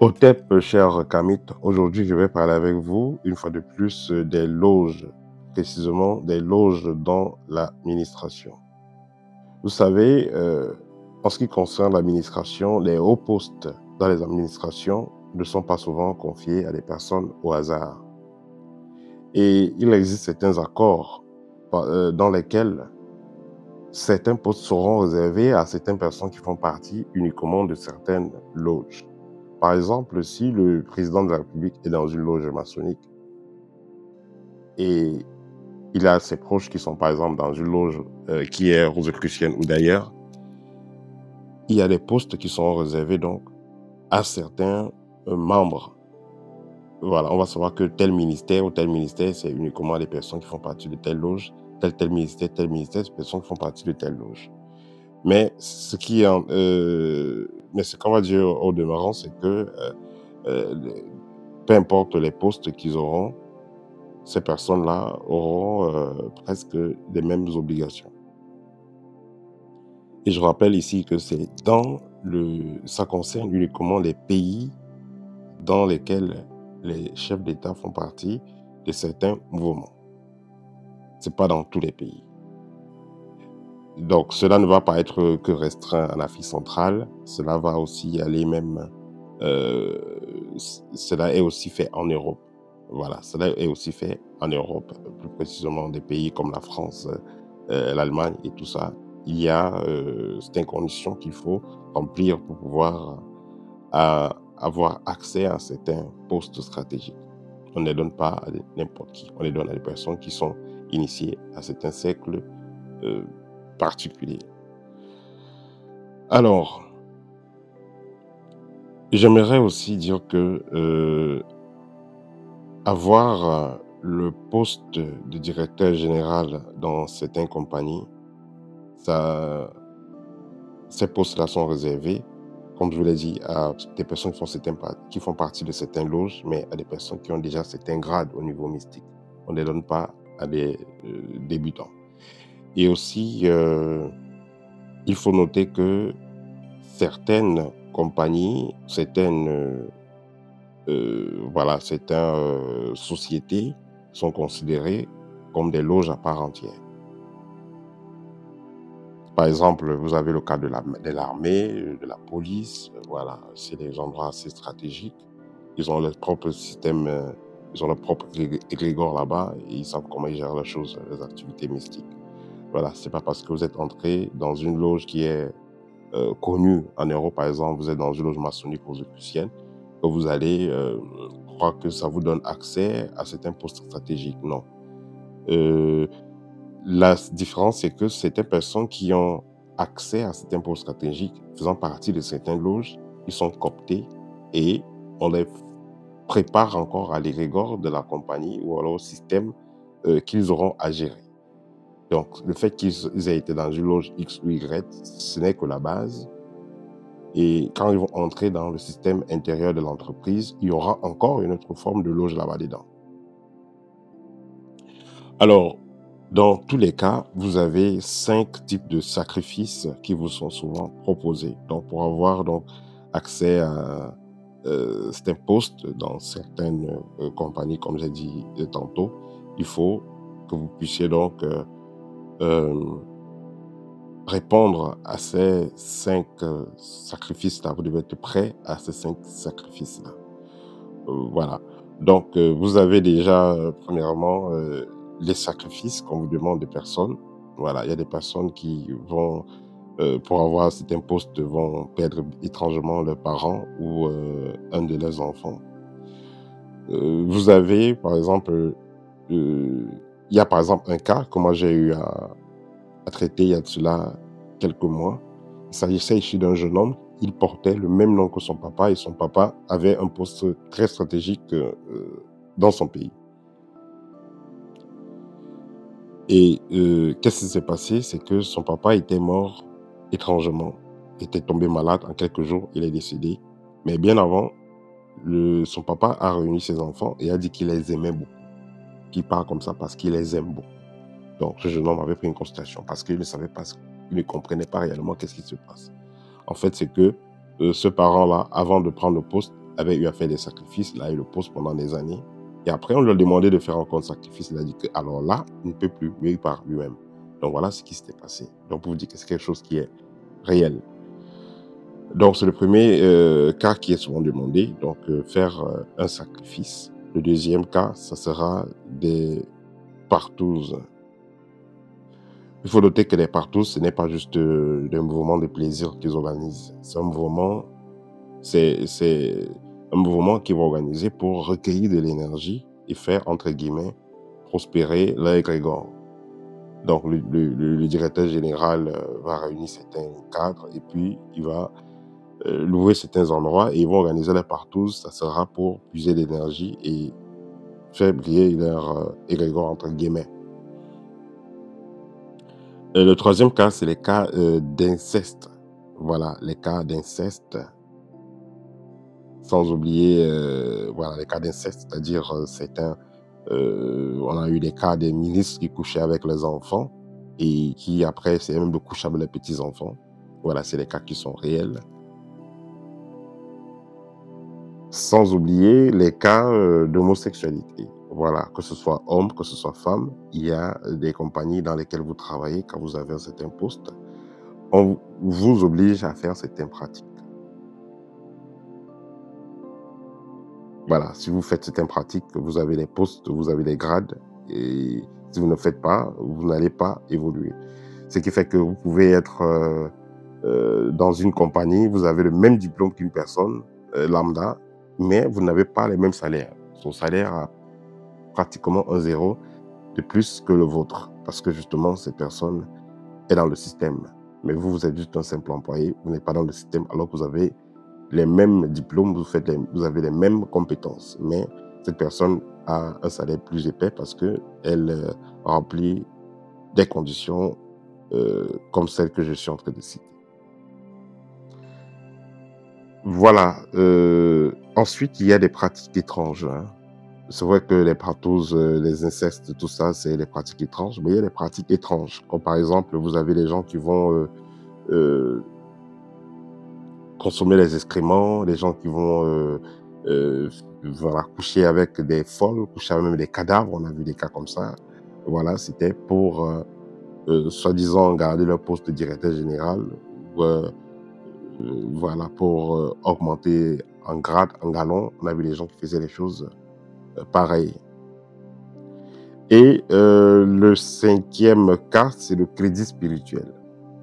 Otep, cher Kamit, aujourd'hui je vais parler avec vous une fois de plus des loges, précisément des loges dans l'administration. Vous savez, en ce qui concerne l'administration, les hauts postes dans les administrations ne sont pas souvent confiés à des personnes au hasard. Et il existe certains accords dans lesquels certains postes seront réservés à certaines personnes qui font partie uniquement de certaines loges. Par exemple, si le président de la République est dans une loge maçonnique et il a ses proches qui sont par exemple dans une loge qui est rosicrucienne ou d'ailleurs, il y a des postes qui sont réservés donc à certains membres. Voilà, on va savoir que tel ministère ou tel ministère, c'est uniquement les personnes qui font partie de telle loge, tel ministère, c'est des personnes qui font partie de telle loge. Mais ce qu'on va dire au demeurant, c'est que euh, peu importe les postes qu'ils auront, ces personnes-là auront presque les mêmes obligations. Et je rappelle ici que ça concerne uniquement les pays dans lesquels les chefs d'État font partie de certains mouvements. Ce n'est pas dans tous les pays. Donc, cela ne va pas être que restreint en Afrique centrale, cela va aussi aller même, euh, cela est aussi fait en Europe. Voilà, cela est aussi fait en Europe, plus précisément des pays comme la France, l'Allemagne et tout ça. Il y a certaines conditions qu'il faut remplir pour pouvoir avoir accès à certains postes stratégiques. On ne les donne pas à n'importe qui, on les donne à des personnes qui sont initiées à certains cercles euh, particuliers. Alors, j'aimerais aussi dire que avoir le poste de directeur général dans certaines compagnies, ça, ces postes-là sont réservés, comme je vous l'ai dit, à des personnes qui font partie de certaines loges, mais à des personnes qui ont déjà certains grades au niveau mystique. On ne les donne pas à des débutants. Et aussi, il faut noter que certaines compagnies, certaines sociétés sont considérées comme des loges à part entière. Par exemple, vous avez le cas de l'armée, de la police, voilà, c'est des endroits assez stratégiques. Ils ont leur propre système, ils ont leur propre égrégore là-bas et ils savent comment ils gèrent les choses, les activités mystiques. Voilà, c'est pas parce que vous êtes entré dans une loge qui est connue en Europe, par exemple, vous êtes dans une loge maçonnique rosicrucienne, que vous allez croire que ça vous donne accès à certains postes stratégiques. Non. Euh, la différence, c'est que certaines personnes qui ont accès à certains postes stratégiques faisant partie de certaines loges, ils sont cooptés et on les prépare encore à l'égregore de la compagnie ou alors au système qu'ils auront à gérer. Donc, le fait qu'ils aient été dans une loge X ou Y, ce n'est que la base. Et quand ils vont entrer dans le système intérieur de l'entreprise, il y aura encore une autre forme de loge là-bas dedans. Alors, dans tous les cas, vous avez 5 types de sacrifices qui vous sont souvent proposés. Donc, pour avoir donc accès à certains postes dans certaines compagnies, comme j'ai dit tantôt, il faut que vous puissiez donc euh, répondre à ces 5 sacrifices-là. Vous devez être prêt à ces 5 sacrifices-là. Voilà. Donc, vous avez déjà, premièrement, les sacrifices qu'on vous demande des personnes. Voilà, il y a des personnes qui vont, pour avoir certains postes, vont perdre étrangement leurs parents ou un de leurs enfants. Vous avez, par exemple, il y a par exemple un cas que moi j'ai eu à traiter il y a de cela quelques mois. Il s'agissait ici d'un jeune homme. Il portait le même nom que son papa et son papa avait un poste très stratégique dans son pays. Et qu'est-ce qui s'est passé? C'est que son papa était mort étrangement, était tombé malade en quelques jours, il est décédé. Mais bien avant, son papa a réuni ses enfants et a dit qu'il les aimait beaucoup. Qu'il part comme ça parce qu'il les aime beaucoup. Donc ce jeune homme avait pris une consultation parce qu'il ne savait pas, il ne comprenait pas réellement qu'est-ce qui se passe. En fait, c'est que ce parent-là, avant de prendre le poste, avait eu à faire des sacrifices, il a eu le poste pendant des années. Et après, on lui a demandé de faire encore un sacrifice. Il a dit que, alors là, il ne peut plus, lui, par lui-même. Donc voilà ce qui s'était passé. Donc pour vous dire que c'est quelque chose qui est réel. Donc c'est le premier cas qui est souvent demandé, donc faire un sacrifice. Le deuxième cas, ça sera des partous. Il faut noter que les partous, ce n'est pas juste des mouvements de plaisir qu'ils organisent. C'est un mouvement qu'ils vont organiser pour recueillir de l'énergie et faire, entre guillemets, prospérer leur égrégore. Donc, le directeur général va réunir certains cadres et puis il va louer certains endroits et ils vont organiser les partous. Ça sera pour puiser l'énergie et faire briller leur égrégore, entre guillemets. Le troisième cas, c'est les cas d'inceste. Voilà, les cas d'inceste. Sans oublier voilà, les cas d'inceste, c'est-à-dire on a eu des cas des ministres qui couchaient avec les enfants et qui après, c'est même de coucher avec les petits-enfants. Voilà, c'est les cas qui sont réels. Sans oublier les cas d'homosexualité. Voilà, que ce soit homme, que ce soit femme, il y a des compagnies dans lesquelles vous travaillez quand vous avez un certain poste. On vous oblige à faire certaines pratiques. Voilà, si vous faites certaines pratiques, vous avez des postes, vous avez des grades, et si vous ne faites pas, vous n'allez pas évoluer. Ce qui fait que vous pouvez être dans une compagnie, vous avez le même diplôme qu'une personne lambda, mais vous n'avez pas les mêmes salaires. Son salaire a pratiquement un zéro de plus que le vôtre, parce que justement, cette personne est dans le système. Mais vous, vous êtes juste un simple employé, vous n'êtes pas dans le système, alors que vous avez les mêmes diplômes, vous avez les mêmes compétences. Mais cette personne a un salaire plus épais parce qu'elle remplit des conditions comme celles que je suis en train de citer. Voilà. Ensuite, il y a des pratiques étranges. Hein. C'est vrai que les partous, les incestes, tout ça, c'est des pratiques étranges, mais il y a des pratiques étranges. Comme par exemple, vous avez des gens qui vont consommer les excréments, les gens qui vont voilà, coucher avec des folles, coucher avec même des cadavres. On a vu des cas comme ça. Voilà, c'était pour soi-disant garder leur poste de directeur général ou voilà, pour augmenter en grade, en galon. On a vu des gens qui faisaient les choses pareilles. Et le cinquième cas, c'est le crédit spirituel.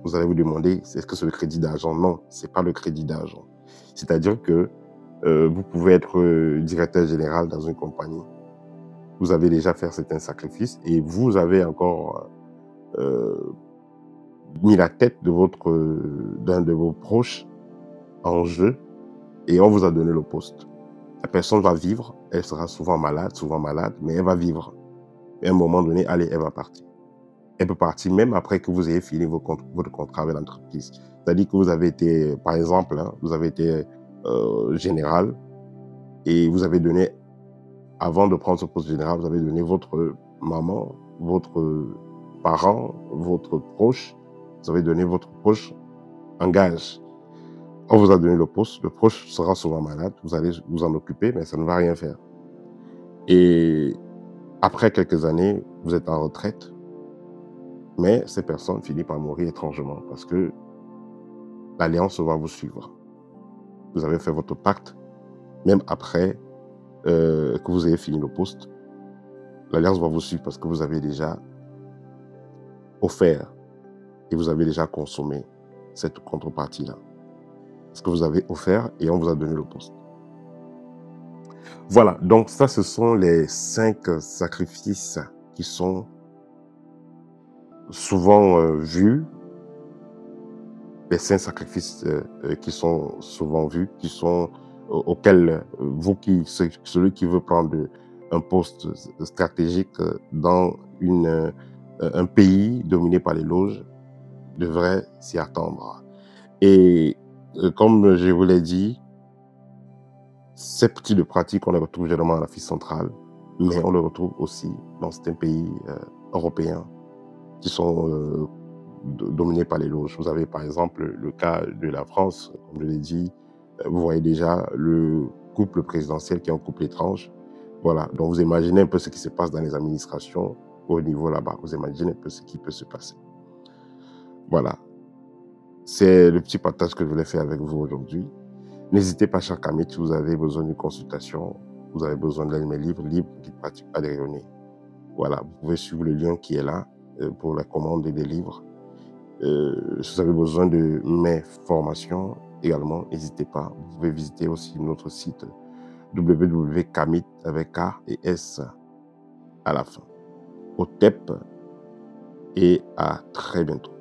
Vous allez vous demander, est-ce que c'est le crédit d'argent? Non, c'est pas le crédit d'argent. C'est-à-dire que vous pouvez être directeur général dans une compagnie. Vous avez déjà fait certains sacrifices et vous avez encore mis la tête de d'un de vos proches en jeu et on vous a donné le poste. La personne va vivre, elle sera souvent malade, mais elle va vivre. Et à un moment donné, allez, elle va partir. Elle peut partir même après que vous ayez fini votre contrat avec l'entreprise. C'est-à-dire que vous avez été, par exemple, hein, vous avez été général et vous avez donné, avant de prendre ce poste général, vous avez donné votre maman, votre parent, votre proche, vous avez donné votre proche en gage. On vous a donné le proche sera souvent malade, vous allez vous en occuper, mais ça ne va rien faire. Et après quelques années, vous êtes en retraite, mais ces personnes finissent par mourir étrangement parce que l'alliance va vous suivre. Vous avez fait votre pacte, même après que vous ayez fini le poste, l'alliance va vous suivre parce que vous avez déjà offert et vous avez déjà consommé cette contrepartie-là. Parce que vous avez offert et on vous a donné le poste. Voilà, donc ça, ce sont les 5 sacrifices qui sont souvent vus, les 5 sacrifices qui sont souvent vus, auxquels celui qui veut prendre un poste stratégique dans un pays dominé par les loges devrait s'y attendre. Et comme je vous l'ai dit, ces types de pratiques, on les retrouve généralement en Afrique centrale, mais on les retrouve aussi dans certains pays européens qui sont dominés par les loges. Vous avez par exemple le cas de la France, comme je l'ai dit, Vous voyez déjà le couple présidentiel qui est un couple étrange. Voilà, donc vous imaginez un peu ce qui se passe dans les administrations au niveau là-bas. Vous imaginez un peu ce qui peut se passer. Voilà, c'est le petit partage que je voulais faire avec vous aujourd'hui. N'hésitez pas, cher Kamit, si vous avez besoin d'une consultation, vous avez besoin d'un de mes livres, Libre, qui ne pratique pas des rayonnés. Voilà, vous pouvez suivre le lien qui est là pour la commande des livres. Si vous avez besoin de mes formations également, n'hésitez pas. Vous pouvez visiter aussi notre site www.kamit avec K et S à la fin. Au TEP et à très bientôt.